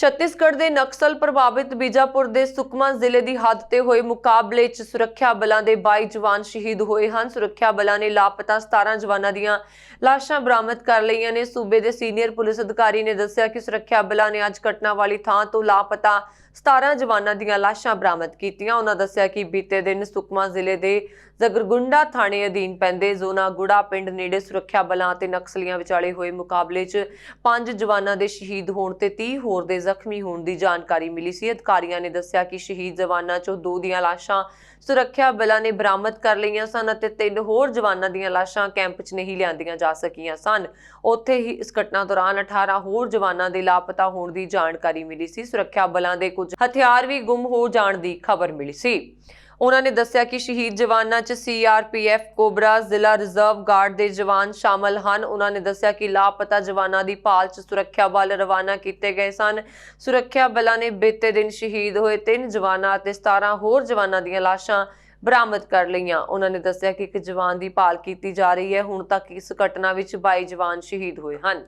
ਛੱਤੀਸਗੜ੍ਹ ਦੇ ਨਕਸਲ ਪ੍ਰਭਾਵਿਤ ਬੀਜਾਪੁਰ ਦੇ ਸੁਕਮਾ ਜ਼ਿਲ੍ਹੇ ਦੀ ਹੱਦ ਤੇ ਹੋਏ ਮੁਕਾਬਲੇ 'ਚ ਸੁਰੱਖਿਆ ਬਲਾਂ ਦੇ 22 ਜਵਾਨ ਸ਼ਹੀਦ ਹੋਏ ਹਨ। ਸੁਰੱਖਿਆ ਬਲਾਂ ਨੇ ਲਾਪਤਾ 17 ਜਵਾਨਾਂ ਦੀਆਂ ਲਾਸ਼ਾਂ ਬਰਾਮਦ ਕਰ ਲਈਆਂ ਨੇ। ਸੂਬੇ ਦੇ ਸੀਨੀਅਰ ਪੁਲਿਸ ਅਧਿਕਾਰੀ ਨੇ ਦੱਸਿਆ ਕਿ ਸੁਰੱਖਿਆ ਬਲਾਂ ਨੇ ਅੱਜ ਘਟਨਾ ਵਾਲੀ ਥਾਂ ਤੋਂ ਲਾਪਤਾ 17 ਜਵਾਨਾਂ ਦੀਆਂ ਲਾਸ਼ਾਂ ਬਰਾਮਦ ਕੀਤੀਆਂ। ਉਹਨਾਂ ਦੱਸਿਆ ਕਿ ਬੀਤੇ ਦਿਨ ਸੁਕਮਾ ਜ਼ਿਲ੍ਹੇ ਦੇ ਜ਼ਗਰਗੁੰਡਾ ਥਾਣੇ ਅਧੀਨ ਪੈਂਦੇ ਜ਼ੋਨਾਗੁੜਾ ਪਿੰਡ ਨੇੜੇ ਸੁਰੱਖਿਆ ਬਲਾਂ ਅਤੇ ਨਕਸਲੀਆਂ ਵਿਚਾਲੇ ਹੋਏ ਮੁਕਾਬਲੇ 'ਚ 5 ਜਵਾਨਾਂ ਦੇ ਸ਼ਹੀਦ ਹੋਣ ਤੇ 30 ਹੋਰ ਦੇ ਜ਼ਖਮੀ ਹੋਣ ਦੀ ਜਾਣਕਾਰੀ ਮਿਲੀ ਸੀ। ਅਧਿਕਾਰੀਆਂ ਨੇ ਦੱਸਿਆ ਕਿ ਸ਼ਹੀਦ ਜਵਾਨਾਂ 'ਚੋਂ 2 ਦੀਆਂ ਲਾਸ਼ਾਂ ਸੁਰੱਖਿਆ ਬਲਾਂ ਨੇ ਬਰਾਮਦ ਕਰ ਲਈਆਂ ਸਨ ਅਤੇ 3 ਹੋਰ ਜਵਾਨਾਂ ਦੀਆਂ ਲਾਸ਼ਾਂ ਕੈਂਪ 'ਚ ਨਹੀਂ ਲਿਆਂਦੀਆਂ ਜਾ ਸਕੀਆਂ ਸਨ। ਉੱਥੇ ਹੀ ਇਸ ਘਟਨਾ ਦੌਰਾਨ 18 ਹੋਰ ਜਵਾਨਾਂ ਦੇ ਲਾਪਤਾ ਹੋਣ ਦੀ ਜਾਣਕਾਰੀ ਮਿਲੀ ਸੀ। ਸੁਰੱਖਿਆ ਬਲਾਂ ਦੇ ਕੁਝ ਹਥਿਆਰ ਵੀ ਗੁੰਮ ਹੋ ਜਾਣ ਦੀ ਖਬਰ ਮਿਲੀ ਸੀ। ਉਹਨਾਂ ਨੇ ਦੱਸਿਆ ਕਿ ਸ਼ਹੀਦ ਜਵਾਨਾਂ 'ਚ CRPF ਕੋਬਰਾ ਜ਼ਿਲ੍ਹਾ ਰਿਜ਼ਰਵ ਗਾਰਡ ਦੇ ਜਵਾਨ ਸ਼ਾਮਲ ਹਨ। ਉਹਨਾਂ ਨੇ ਦੱਸਿਆ ਕਿ ਲਾਪਤਾ ਜਵਾਨਾਂ ਦੀ ਭਾਲ 'ਚ ਸੁਰੱਖਿਆ ਬਲ ਰਵਾਨਾ ਕੀਤੇ ਗਏ ਸਨ। ਸੁਰੱਖਿਆ ਬਲਾਂ ਨੇ ਬੀਤੇ ਦਿਨ ਸ਼ਹੀਦ ਹੋਏ 3 ਜਵਾਨਾਂ ਅਤੇ 17 ਹੋਰ ਜਵਾਨਾਂ ਦੀਆਂ ਲਾਸ਼ਾਂ ਬਰਾਮਦ ਕਰ ਲਈਆਂ। ਉਹਨਾਂ ਨੇ ਦੱਸਿਆ ਕਿ ਇੱਕ ਜਵਾਨ ਦੀ ਭਾਲ ਕੀਤੀ ਜਾ ਰਹੀ ਹੈ। ਹੁਣ ਤੱਕ ਇਸ ਘਟਨਾ ਵਿੱਚ 22 ਜਵਾਨ ਸ਼ਹੀਦ ਹੋਏ ਹਨ।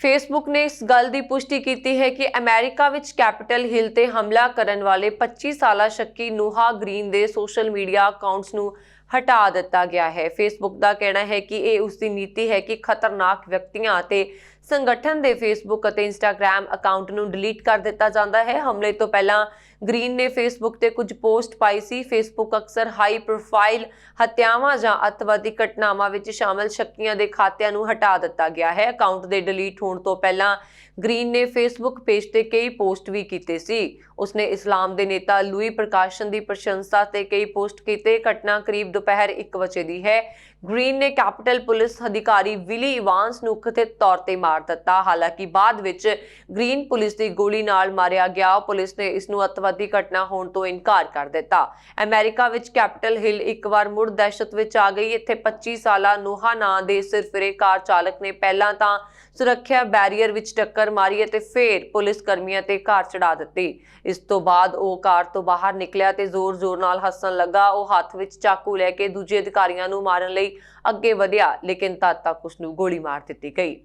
ਫੇਸਬੁੱਕ ਨੇ ਇਸ ਗੱਲ ਦੀ ਪੁਸ਼ਟੀ ਕੀਤੀ ਹੈ ਕਿ ਅਮਰੀਕਾ ਵਿੱਚ ਕੈਪੀਟਲ ਹਿੱਲ ਤੇ ਹਮਲਾ ਕਰਨ ਵਾਲੇ 25 ਸਾਲਾ ਸ਼ੱਕੀ ਨੂਹਾ ਗ੍ਰੀਨ ਦੇ ਸੋਸ਼ਲ ਮੀਡੀਆ ਅਕਾਊਂਟਸ ਨੂੰ ਹਟਾ ਦਿੱਤਾ ਗਿਆ ਹੈ। ਫੇਸਬੁੱਕ ਦਾ ਕਹਿਣਾ ਹੈ ਕਿ ਇਹ ਉਸ ਦੀ ਨੀਤੀ ਹੈ ਕਿ ਖਤਰਨਾਕ ਵਿਅਕਤੀਆਂ ਅਤੇ ਸੰਗਠਨ ਦੇ ਫੇਸਬੁੱਕ ਅਤੇ ਇੰਸਟਾਗ੍ਰਾਮ ਅਕਾਊਂਟ ਨੂੰ ਡਿਲੀਟ ਕਰ ਦਿੱਤਾ ਜਾਂਦਾ ਹੈ। ਹਮਲੇ ਤੋਂ ਪਹਿਲਾਂ ਗ੍ਰੀਨ ਨੇ ਫੇਸਬੁੱਕ ਤੇ ਕੁਝ ਪੋਸਟ ਪਾਈ ਸੀ। ਫੇਸਬੁੱਕ ਅਕਸਰ ਹਾਈ ਪ੍ਰੋਫਾਈਲ ਹੱਤਿਆਵਾਂ ਜਾਂ ਅੱਤਵਾਦੀ ਘਟਨਾਵਾਂ ਵਿੱਚ ਸ਼ਾਮਲ ਸ਼ੱਕੀਆਂ ਦੇ ਖਾਤਿਆਂ ਨੂੰ ਹਟਾ ਦਿੱਤਾ ਗਿਆ ਹੈ। ਅਕਾਊਂਟ ਦੇ ਡਿਲੀਟ ਹੋਣ ਤੋਂ ਪਹਿਲਾਂ ਗ੍ਰੀਨ ਨੇ ਫੇਸਬੁੱਕ ਪੇਜ ਤੇ ਕਈ ਪੋਸਟ ਵੀ ਕੀਤੇ ਸੀ। ਉਸਨੇ ਇਸਲਾਮ ਦੇ ਨੇਤਾ ਲੂਈ ਪ੍ਰਕਾਸ਼ਨ ਦੀ ਪ੍ਰਸ਼ੰਸਾ ਤੇ ਕਈ ਪੋਸਟ ਕੀਤੇ। ਘਟਨਾ ਕਰੀਬ ਦੁਪਹਿਰ 1 ਵਜੇ ਦੀ ਹੈ। ਗ੍ਰੀਨ ਨੇ ਕੈਪੀਟਲ ਪੁਲਿਸ ਅਧਿਕਾਰੀ ਵਿਲੀ ਇਵਾਂਸ ਨੂੰ ਕਥਿਤ ਤੌਰ ਤੇ ਮਾਰ ਦਿੱਤਾ। ਹਾਲਾਂਕਿ ਬਾਅਦ ਵਿੱਚ ਗ੍ਰੀਨ ਪੁਲਿਸ ਦੀ ਗੋਲੀ ਨਾਲ ਮਾਰਿਆ ਗਿਆ। ਪੁਲਿਸ ਨੇ ਇਸ ਨੂੰ ਅੱਤਵਾਦੀ ਘਟਨਾ ਹੋਣ ਤੋਂ ਇਨਕਾਰ ਕਰ ਦਿੱਤਾ। ਅਮਰੀਕਾ ਵਿੱਚ ਕੈਪੀਟਲ ਹਿੱਲ ਇੱਕ ਵਾਰ ਮੁੜ ਦਹਿਸ਼ਤ ਵਿੱਚ ਆ ਗਈ। ਇੱਥੇ 25 ਸਾਲਾ ਨੂਹਾ ਨਾਂ ਦੇ ਸਿਰਫਿਰੇ ਕਾਰ ਚਾਲਕ ਨੇ ਪਹਿਲਾਂ ਤਾਂ ਸੁਰੱਖਿਆ ਬੈਰੀਅਰ ਵਿੱਚ ਟੱਕਰ ਮਾਰੀ ਅਤੇ ਫਿਰ ਪੁਲਿਸ ਕਰਮੀਆਂ ਤੇ ਕਾਰ ਚੜਾ ਦਿੱਤੀ। ਇਸ ਤੋਂ ਬਾਅਦ ਉਹ ਕਾਰ ਤੋਂ ਬਾਹਰ ਨਿਕਲਿਆ ਤੇ ਜ਼ੋਰ-ਜ਼ੋਰ ਨਾਲ ਹੱਸਣ ਲੱਗਾ। ਉਹ ਹੱਥ ਵਿੱਚ ਚਾਕੂ ਲੈ ਕੇ ਦੂਜੇ ਅਧਿਕਾਰੀਆਂ ਨੂੰ ਮਾਰਨ ਲਈ ਅੱਗੇ ਵਧਿਆ, ਲੇਕਿਨ ਤਦ ਤੱਕ ਉਸ ਨੂੰ ਗੋਲੀ ਮਾਰ ਦਿੱਤੀ ਗਈ।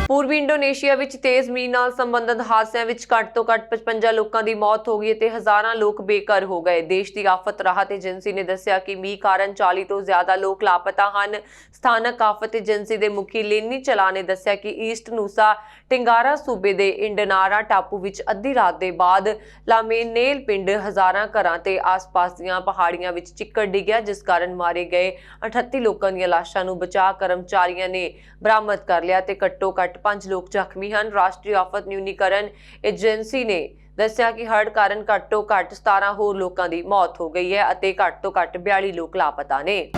ਪੂਰਬੀ ਇੰਡੋਨੇਸ਼ੀਆ ਵਿੱਚ ਤੇਜ਼ ਮੀਂਹ ਨਾਲ ਸੰਬੰਧਿਤ ਹਾਦਸਿਆਂ ਵਿੱਚ ਘੱਟ ਤੋਂ ਘੱਟ 55 ਲੋਕਾਂ ਦੀ ਮੌਤ ਹੋ ਗਈ ਅਤੇ ਹਜ਼ਾਰਾਂ ਲੋਕ ਬੇਘਰ ਹੋ ਗਏ। ਦੇਸ਼ ਦੀ ਆਫਤ ਰਾਹਤ ਏਜੰਸੀ ਨੇ ਦੱਸਿਆ ਕਿ ਮੀਂਹ ਕਾਰਨ 40 ਤੋਂ ਜ਼ਿਆਦਾ ਲੋਕ ਲਾਪਤਾ ਹਨ। ਸਥਾਨਕ ਆਫਤ ਏਜੰਸੀ ਦੇ ਮੁਖੀ ਲੇਨੀ ਚਲਾ ਨੇ ਦੱਸਿਆ ਕਿ ਈਸਟ ਨੂਸਾ ਟਿੰਗਾਰਾ ਸੂਬੇ ਦੇ ਇੰਡਨਾਰਾ ਟਾਪੂ ਵਿੱਚ ਅੱਧੀ ਰਾਤ ਦੇ ਬਾਅਦ ਲਾਮੇਨੇਲ ਪਿੰਡ ਹਜ਼ਾਰਾਂ ਘਰਾਂ ਤੇ ਆਸ-ਪਾਸ ਦੀਆਂ ਪਹਾੜੀਆਂ ਵਿੱਚ ਚਿੱਕੜ ਡਿੱਗਿਆ, ਜਿਸ ਕਾਰਨ ਮਾਰੇ ਗਏ 38 ਲੋਕਾਂ ਦੀਆਂ ਲਾਸ਼ਾਂ ਨੂੰ ਬਚਾਅ ਕਰਮਚਾਰੀਆਂ ਨੇ ਬਰਾਮਦ ਕਰ ਲਿਆ ਤੇ ਘੱਟੋ-ਘੱਟ 5 ਲੋਕ ਜ਼ਖਮੀ ਹਨ। ਰਾਸ਼ਟਰੀ ਆਫਤ ਨਿਊਨੀਕਰਨ ਏਜੰਸੀ ਨੇ ਦੱਸਿਆ ਕਿ ਹੜ੍ਹ ਕਾਰਨ ਘੱਟੋ-ਘੱਟ 17 ਹੋਰ ਲੋਕਾਂ ਦੀ ਮੌਤ ਹੋ ਗਈ ਹੈ ਅਤੇ ਘੱਟ ਤੋਂ ਘੱਟ 42 ਲੋਕ ਲਾਪਤਾ ਨੇ।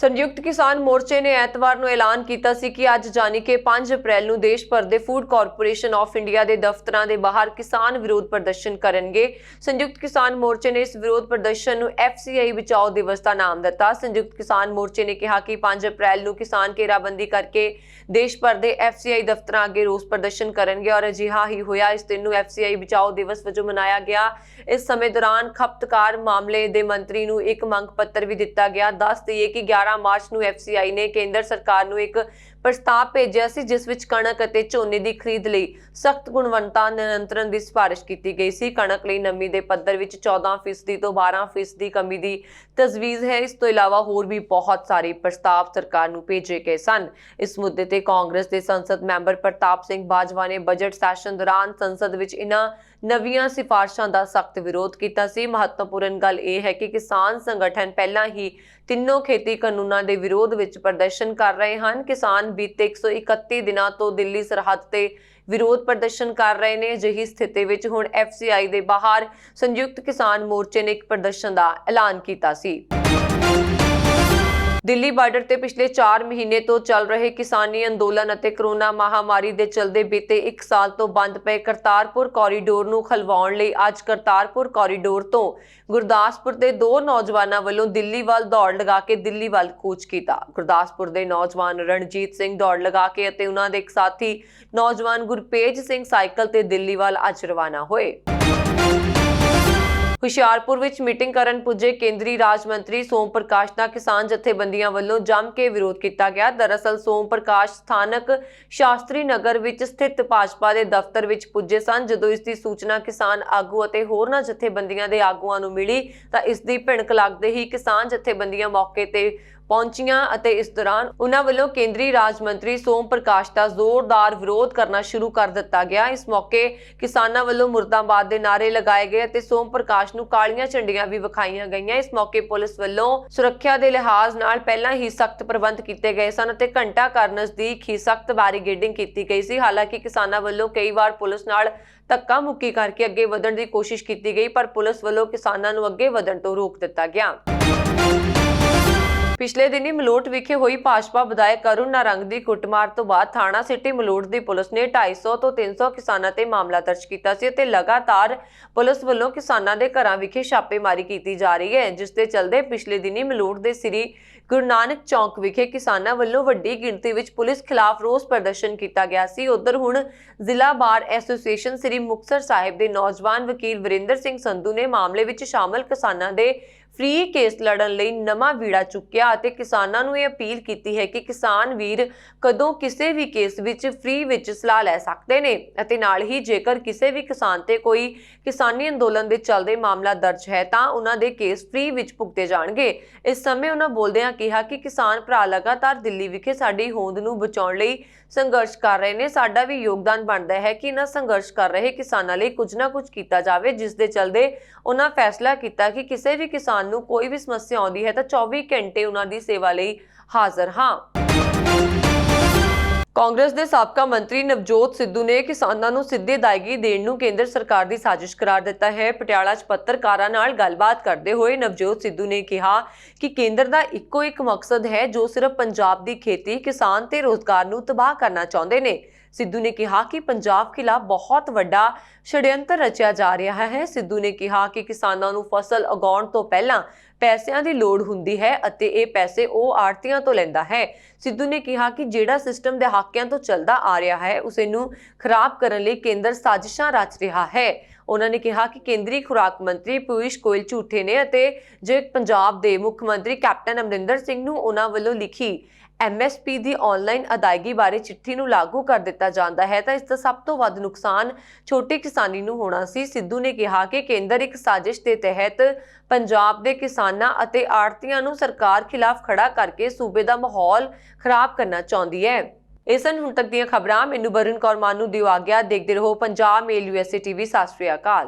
ਸੰਯੁਕਤ ਕਿਸਾਨ ਮੋਰਚੇ ਨੇ ਐਤਵਾਰ ਨੂੰ ਐਲਾਨ ਕੀਤਾ ਸੀ ਕਿ ਅੱਜ ਯਾਨੀ ਕਿ 5 ਅਪ੍ਰੈਲ ਨੂੰ ਦੇਸ਼ ਭਰ ਦੇ ਫੂਡ ਕਾਰਪੋਰੇਸ਼ਨ ਆਫ ਇੰਡੀਆ ਦੇ ਦਫ਼ਤਰਾਂ ਦੇ ਬਾਹਰ ਕਿਸਾਨ ਵਿਰੋਧ ਪ੍ਰਦਰਸ਼ਨ ਕਰਨਗੇ। ਸੰਯੁਕਤ ਕਿਸਾਨ ਮੋਰਚੇ ਨੇ ਇਸ ਵਿਰੋਧ ਪ੍ਰਦਰਸ਼ਨ ਨੂੰ FCI ਬਚਾਓ ਦਿਵਸ ਦਾ ਨਾਮ ਦਿੱਤਾ। ਸੰਯੁਕਤ ਕਿਸਾਨ ਮੋਰਚੇ ਨੇ ਕਿਹਾ ਕਿ 5 ਅਪ੍ਰੈਲ ਨੂੰ ਕਿਸਾਨ ਘੇਰਾਬੰਦੀ ਕਰਕੇ ਦੇਸ਼ ਭਰ ਦੇ FCI ਦਫ਼ਤਰਾਂ ਅੱਗੇ ਰੋਸ ਪ੍ਰਦਰਸ਼ਨ ਕਰਨਗੇ ਔਰ ਅਜਿਹਾ ਹੀ ਹੋਇਆ। ਇਸ ਦਿਨ ਨੂੰ FCI ਬਚਾਓ ਦਿਵਸ ਵਜੋਂ ਮਨਾਇਆ ਗਿਆ। ਇਸ ਸਮੇਂ ਦੌਰਾਨ ਖਪਤਕਾਰ ਮਾਮਲੇ ਦੇ ਮੰਤਰੀ ਨੂੰ ਇੱਕ ਮੰਗ ਪੱਤਰ ਵੀ ਦਿੱਤਾ ਗਿਆ। ਦੱਸ ਦਈਏ ਕਿ 11 ਮਾਰਚ ਨੂੰ FCI ਨੇ ਕੇਂਦਰ ਸਰਕਾਰ ਨੂੰ ਇੱਕ ਪ੍ਰਸਤਾਵ ਭੇਜਿਆ ਸੀ, ਜਿਸ ਵਿੱਚ ਕਣਕ ਅਤੇ ਝੋਨੇ ਦੀ ਖਰੀਦ ਲਈ ਸਖਤ ਗੁਣਵੱਤਾ ਨਿਯੰਤਰਣ ਦੀ ਸਿਫਾਰਿਸ਼ ਕੀਤੀ ਗਈ ਸੀ। ਕਣਕ ਲਈ ਨਮੀ ਦੇ ਪੱਧਰ ਵਿੱਚ 14% ਤੋਂ 12% ਕਮੀ ਦੀ ਤਜਵੀਜ਼ ਹੈ। ਇਸ ਤੋਂ ਇਲਾਵਾ ਹੋਰ ਵੀ ਬਹੁਤ ਸਾਰੇ ਪ੍ਰਸਤਾਵ ਸਰਕਾਰ ਨੂੰ ਭੇਜੇ ਗਏ ਸਨ। ਇਸ ਮੁੱਦੇ ਤੇ ਕਾਂਗਰਸ ਦੇ ਸੰਸਦ ਮੈਂਬਰ ਪ੍ਰਤਾਪ ਸਿੰਘ ਬਾਜਵਾ ਨੇ ਬਜਟ ਸੈਸ਼ਨ ਦੌਰਾਨ ਸੰਸਦ ਵਿੱਚ ਇਹਨਾਂ ਨਵੀਆਂ ਸਿਫਾਰਸ਼ਾਂ ਦਾ ਸਖਤ ਵਿਰੋਧ ਕੀਤਾ ਸੀ। ਮਹੱਤਵਪੂਰਨ ਗੱਲ ਇਹ ਹੈ ਕਿ ਕਿਸਾਨ ਸੰਗਠਨ ਪਹਿਲਾਂ ਹੀ ਤਿੰਨੋਂ ਖੇਤੀ ਕਾਨੂੰਨਾਂ ਦੇ ਵਿਰੋਧ ਵਿੱਚ ਪ੍ਰਦਰਸ਼ਨ ਕਰ ਰਹੇ ਹਨ। ਕਿਸਾਨ ਬੀਤੇ 131 ਦਿਨਾਂ ਤੋਂ ਦਿੱਲੀ ਸਰਹੱਦ ਤੇ ਵਿਰੋਧ ਪ੍ਰਦਰਸ਼ਨ ਕਰ ਰਹੇ ਨੇ। ਅਜਿਹੀ ਸਥਿਤੀ ਵਿੱਚ ਹੁਣ FCI ਦੇ ਬਾਹਰ ਸੰਯੁਕਤ ਕਿਸਾਨ ਮੋਰਚੇ ਨੇ ਇੱਕ ਪ੍ਰਦਰਸ਼ਨ ਦਾ ਐਲਾਨ ਕੀਤਾ ਸੀ। ਦਿੱਲੀ ਬਾਰਡਰ ਤੇ ਪਿਛਲੇ 4 ਮਹੀਨੇ ਤੋਂ ਚੱਲ ਰਹੇ ਕਿਸਾਨੀ ਅੰਦੋਲਨ ਅਤੇ ਕਰੋਨਾ ਮਹਾਮਾਰੀ ਦੇ ਚਲਦੇ ਬੀਤੇ 1 ਸਾਲ ਤੋਂ ਬੰਦ ਪਏ ਕਰਤਾਰਪੁਰ ਕੋਰੀਡੋਰ ਨੂੰ ਖਲਵਾਉਣ ਲਈ ਅੱਜ ਕਰਤਾਰਪੁਰ ਕੋਰੀਡੋਰ ਤੋਂ ਗੁਰਦਾਸਪੁਰ ਦੇ 2 ਨੌਜਵਾਨਾਂ ਵੱਲੋਂ ਦਿੱਲੀ ਵੱਲ ਦੌੜ ਲਗਾ ਕੇ ਦਿੱਲੀ ਵੱਲ ਕੂਚ ਕੀਤਾ। ਗੁਰਦਾਸਪੁਰ ਦੇ ਨੌਜਵਾਨ ਰਣਜੀਤ ਸਿੰਘ ਦੌੜ ਲਗਾ ਕੇ ਅਤੇ ਉਹਨਾਂ ਦੇ ਇੱਕ ਸਾਥੀ ਨੌਜਵਾਨ ਗੁਰਪੇਜ ਸਿੰਘ ਸਾਈਕਲ ਤੇ ਦਿੱਲੀ ਵੱਲ ਅੱਜ ਰਵਾਨਾ ਹੋਏ। ਹੁਸ਼ਿਆਰਪੁਰ ਵਿੱਚ ਮੀਟਿੰਗ ਕਰਨ ਪੁੱਜੇ ਕੇਂਦਰੀ ਰਾਜ ਮੰਤਰੀ ਸੋਮ ਪ੍ਰਕਾਸ਼ ਦਾ ਕਿਸਾਨ ਜਥੇਬੰਦੀਆਂ ਵੱਲੋਂ ਜੰਮ ਕੇ ਵਿਰੋਧ ਕੀਤਾ ਗਿਆ। ਦਰਅਸਲ ਸੋਮ ਪ੍ਰਕਾਸ਼ ਸਥਾਨਕ ਸ਼ਾਸਤਰੀ ਨਗਰ ਵਿੱਚ ਸਥਿਤ ਭਾਜਪਾ ਦੇ ਦਫ਼ਤਰ ਵਿੱਚ ਪੁੱਜੇ ਸਨ। ਜਦੋਂ ਇਸ ਦੀ ਸੂਚਨਾ ਕਿਸਾਨ ਆਗੂ ਅਤੇ ਹੋਰਨਾਂ ਜਥੇਬੰਦੀਆਂ ਦੇ ਆਗੂਆਂ ਨੂੰ ਮਿਲੀ ਤਾਂ ਇਸ ਦੀ ਭਿਣਕ ਲੱਗਦੇ ਹੀ ਕਿਸਾਨ ਜਥੇਬੰਦੀਆਂ ਮੌਕੇ ਤੇ ਪਹੁੰਚੀਆਂ ਅਤੇ ਇਸ ਦੌਰਾਨ ਉਹਨਾਂ ਵੱਲੋਂ ਕੇਂਦਰੀ ਰਾਜ ਮੰਤਰੀ ਸੋਮ ਪ੍ਰਕਾਸ਼ ਦਾ ਜ਼ੋਰਦਾਰ ਵਿਰੋਧ ਕਰਨਾ ਸ਼ੁਰੂ ਕਰ ਦਿੱਤਾ ਗਿਆ। ਇਸ ਮੌਕੇ ਕਿਸਾਨਾਂ ਵੱਲੋਂ ਮੁਰਦਾਬਾਦ ਦੇ ਨਾਅਰੇ ਲਗਾਏ ਗਏ ਅਤੇ ਸੋਮ ਪ੍ਰਕਾਸ਼ ਨੂੰ ਕਾਲੀਆਂ ਝੰਡੀਆਂ ਵੀ ਵਿਖਾਈਆਂ ਗਈਆਂ। ਇਸ ਮੌਕੇ ਪੁਲਿਸ ਵੱਲੋਂ ਸੁਰੱਖਿਆ ਦੇ ਲਿਹਾਜ਼ ਨਾਲ ਪਹਿਲਾਂ ਹੀ ਸਖਤ ਪ੍ਰਬੰਧ ਕੀਤੇ ਗਏ ਸਨ ਅਤੇ ਘੰਟਾ ਘਰ ਨਜ਼ਦੀਕ ਹੀ ਸਖਤ ਬੈਰੀਕੇਡਿੰਗ ਕੀਤੀ ਗਈ ਸੀ। ਹਾਲਾਂਕਿ ਕਿਸਾਨਾਂ ਵੱਲੋਂ ਕਈ ਵਾਰ ਪੁਲਿਸ ਨਾਲ ਧੱਕਾ ਮੁੱਕੀ ਕਰਕੇ ਅੱਗੇ ਵਧਣ ਦੀ ਕੋਸ਼ਿਸ਼ ਕੀਤੀ ਗਈ, ਪਰ ਪੁਲਿਸ ਵੱਲੋਂ ਕਿਸਾਨਾਂ ਨੂੰ ਅੱਗੇ ਵਧਣ ਤੋਂ ਰੋਕ ਦਿੱਤਾ ਗਿਆ। ਪਿਛਲੇ ਦਿਨੀ ਮਲੋਟ ਵਿਖੇ ਹੋਈ ਭਾਜਪਾ ਵਿਧਾਇਕ ਅਰੁਣ ਨਾਰੰਗ ਦੀ ਕੁੱਟਮਾਰ ਤੋਂ ਬਾਅਦ ਥਾਣਾ ਸਿਟੀ ਮਲੋਟ ਦੀ ਪੁਲਿਸ ਨੇ 250 ਤੋਂ 300 ਕਿਸਾਨਾਂ ਤੇ ਮਾਮਲਾ ਦਰਜ ਕੀਤਾ ਸੀ ਅਤੇ ਲਗਾਤਾਰ ਪੁਲਿਸ ਵੱਲੋਂ ਕਿਸਾਨਾਂ ਦੇ ਘਰਾਂ ਵਿਖੇ ਛਾਪੇਮਾਰੀ ਕੀਤੀ ਜਾ ਰਹੀ ਹੈ, ਜਿਸ ਦੇ ਚੱਲਦੇ ਪਿਛਲੇ ਦਿਨੀ ਮਲੋਟ ਦੇ ਸ੍ਰੀ ਗੁਰੂ ਨਾਨਕ ਚੌਕ ਵਿਖੇ ਕਿਸਾਨਾਂ ਵੱਲੋਂ ਵੱਡੀ ਗਿਣਤੀ ਵਿੱਚ ਪੁਲਿਸ ਖਿਲਾਫ ਰੋਸ ਪ੍ਰਦਰਸ਼ਨ ਕੀਤਾ ਗਿਆ ਸੀ। ਉਧਰ ਹੁਣ ਜ਼ਿਲ੍ਹਾ ਬਾਰ ਐਸੋਸੀਏਸ਼ਨ ਸ੍ਰੀ ਮੁਕਤਸਰ ਸਾਹਿਬ ਦੇ ਨੌਜਵਾਨ ਵਕੀਲ ਵਰਿੰਦਰ ਸਿੰਘ ਸੰਧੂ ਨੇ ਮਾਮਲੇ ਵਿੱਚ ਸ਼ਾਮਲ ਕਿਸਾਨਾਂ ਦੇ ਫ੍ਰੀ ਕੇਸ ਲੜਨ ਲਈ ਨਵਾਂ ਵੀੜਾ ਚੁੱਕਿਆ ਅਤੇ ਕਿਸਾਨਾਂ ਨੂੰ ਇਹ ਅਪੀਲ ਕੀਤੀ ਹੈ ਕਿ ਕਿਸਾਨ ਵੀਰ ਕਦੋਂ ਕਿਸੇ ਵੀ ਕੇਸ ਵਿੱਚ ਫ੍ਰੀ ਵਿੱਚ ਸਲਾਹ ਲੈ ਸਕਦੇ ਨੇ ਅਤੇ ਨਾਲ ਹੀ ਜੇਕਰ ਕਿਸੇ ਵੀ ਕਿਸਾਨ ਤੇ ਕੋਈ ਕਿਸਾਨੀ ਅੰਦੋਲਨ ਦੇ ਚੱਲਦੇ ਮਾਮਲਾ ਦਰਜ ਹੈ ਤਾਂ ਉਹਨਾਂ ਦੇ ਕੇਸ ਫ੍ਰੀ ਵਿੱਚ ਭੁਗਤੇ ਜਾਣਗੇ। ਇਸ ਸਮੇਂ ਉਹਨਾਂ ਬੋਲਦਿਆਂ ਕਿਹਾ ਕਿ ਕਿਸਾਨ ਭਰਾ ਲਗਾਤਾਰ ਦਿੱਲੀ ਵਿਖੇ ਸਾਡੀ ਹੋਂਦ ਨੂੰ ਬਚਾਉਣ ਲਈ ਸੰਘਰਸ਼ ਕਰ ਰਹੇ ਨੇ। ਸਾਡਾ ਵੀ ਯੋਗਦਾਨ ਬਣਦਾ ਹੈ ਕਿ ਇਹਨਾਂ ਸੰਘਰਸ਼ ਕਰ ਰਹੇ ਕਿਸਾਨਾਂ ਲਈ ਕੁਝ ਨਾ ਕੁਝ ਕੀਤਾ ਜਾਵੇ, ਜਿਸ ਦੇ ਚੱਲਦੇ ਉਹਨਾਂ ਫੈਸਲਾ ਕੀਤਾ ਕਿ ਕਿਸੇ ਵੀ ਕਿਸਾਨ ਨੂੰ ਕੋਈ ਵੀ ਸਮੱਸਿਆ ਆਉਂਦੀ ਹੈ ਤਾਂ 24 ਘੰਟੇ ਉਹਨਾਂ ਦੀ ਸੇਵਾ ਲਈ ਹਾਜ਼ਰ ਹਾਂ। ਕਾਂਗਰਸ ਦੇ ਸਾਬਕਾ ਮੰਤਰੀ ਨਵਜੋਤ ਸਿੱਧੂ ਨੇ ਕਿਸਾਨਾਂ ਨੂੰ ਸਿੱਧੀ ਅਦਾਇਗੀ ਦੇਣ ਨੂੰ ਕੇਂਦਰ ਸਰਕਾਰ ਦੀ ਸਾਜ਼ਿਸ਼ ਕਰਾਰ ਦਿੱਤਾ ਹੈ। ਪਟਿਆਲਾ 'ਚ ਪੱਤਰਕਾਰਾਂ ਨਾਲ ਗੱਲਬਾਤ ਕਰਦੇ ਹੋਏ ਨਵਜੋਤ ਸਿੱਧੂ ਨੇ ਕਿਹਾ ਕਿ ਕੇਂਦਰ ਦਾ ਇੱਕੋ ਇੱਕ ਮਕਸਦ ਹੈ ਜੋ ਸਿਰਫ ਪੰਜਾਬ ਦੀ ਖੇਤੀ, ਕਿਸਾਨ ਤੇ ਰੋਜ਼ਗਾਰ ਨੂੰ ਤਬਾਹ ਕਰਨਾ ਚਾਹੁੰਦੇ ਨੇ। ਸਿੱਧੂ ਨੇ ਕਿਹਾ ਕਿ ਪੰਜਾਬ ਖਿਲਾਫ ਬਹੁਤ ਵੱਡਾ ਛੜਯੰਤਰ ਰਚਿਆ ਜਾ ਰਿਹਾ ਹੈ। ਸਿੱਧੂ ਨੇ ਕਿਹਾ ਕਿ ਕਿਸਾਨਾਂ ਨੂੰ ਫਸਲ ਉਗਾਉਣ ਤੋਂ ਪਹਿਲਾਂ ਪੈਸਿਆਂ ਦੀ ਲੋੜ ਹੁੰਦੀ ਹੈ ਅਤੇ ਇਹ ਪੈਸੇ ਉਹ ਆੜ੍ਹਤੀਆਂ ਤੋਂ ਲੈਂਦਾ ਹੈ। ਸਿੱਧੂ ਨੇ ਕਿਹਾ ਕਿ ਜਿਹੜਾ ਸਿਸਟਮ ਦਹਾਕਿਆਂ ਤੋਂ ਚੱਲਦਾ ਆ ਰਿਹਾ ਹੈ ਉਸੇ ਨੂੰ ਖਰਾਬ ਕਰਨ ਲਈ ਕੇਂਦਰ ਸਾਜ਼ਿਸ਼ਾਂ ਰਚ ਰਿਹਾ ਹੈ। ਉਹਨਾਂ ਨੇ ਕਿਹਾ ਕਿ ਕੇਂਦਰੀ ਖੁਰਾਕ ਮੰਤਰੀ ਪਿਊਸ਼ ਗੋਇਲ ਝੂਠੇ ਨੇ ਅਤੇ ਜੇ ਪੰਜਾਬ ਦੇ ਮੁੱਖ ਮੰਤਰੀ ਕੈਪਟਨ ਅਮਰਿੰਦਰ ਸਿੰਘ ਨੂੰ ਉਹਨਾਂ ਵੱਲੋਂ ਲਿਖੀ MSP ਦੀ ਆਨਲਾਈਨ ਅਦਾਇਗੀ ਬਾਰੇ ਚਿੱਠੀ ਨੂੰ ਲਾਗੂ ਕਰ ਦਿੱਤਾ ਜਾਂਦਾ ਹੈ ਤਾਂ ਇਸ ਦਾ ਸਭ ਤੋਂ ਵੱਧ ਨੁਕਸਾਨ ਛੋਟੀ ਕਿਸਾਨੀ ਨੂੰ ਹੋਣਾ ਸੀ। ਸਿੱਧੂ ਨੇ ਕਿਹਾ ਕਿ ਕੇਂਦਰ ਇੱਕ ਸਾਜ਼ਿਸ਼ ਦੇ ਤਹਿਤ ਪੰਜਾਬ ਦੇ ਕਿਸਾਨਾਂ ਅਤੇ ਆੜ੍ਹਤੀਆਂ ਨੂੰ ਸਰਕਾਰ ਖਿਲਾਫ ਖੜਾ ਕਰਕੇ ਸੂਬੇ ਦਾ ਮਾਹੌਲ ਖਰਾਬ ਕਰਨਾ ਚਾਹੁੰਦੀ ਹੈ। ਇਹ ਸਨ ਹੁਣ ਤੱਕ ਦੀਆਂ ਖਬਰਾਂ। ਮੈਨੂੰ ਬਰਨ ਕੌਰ ਮਾਨ ਨੂੰ ਦਿਓ ਆਗਿਆ। ਦੇਖਦੇ ਰਹੋ ਪੰਜਾਬ ਮੇਲ USA TV। ਸਤਿ ਸ਼੍ਰੀ ਅਕਾਲ।